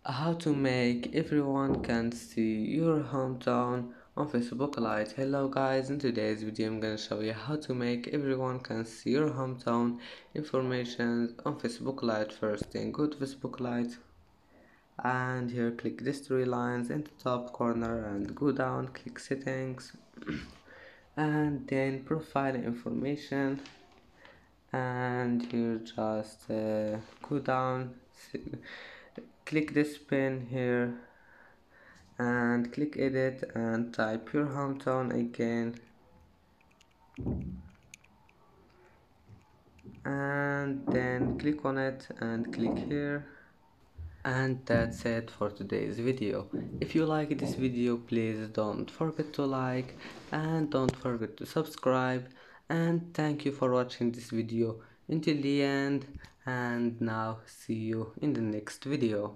How to make everyone can see your hometown on Facebook Lite. Hello guys, in today's video I'm gonna show you how to make everyone can see your hometown information on Facebook Lite. First thing, go to Facebook Lite and here click these three lines in the top corner and go down, click settings and then profile information, and here just go down, click this pen here and click edit and type your hometown again, and then click on it and click here. And that's it for today's video. If you like this video, please don't forget to like and don't forget to subscribe, and thank you for watching this video until the end, and now see you in the next video.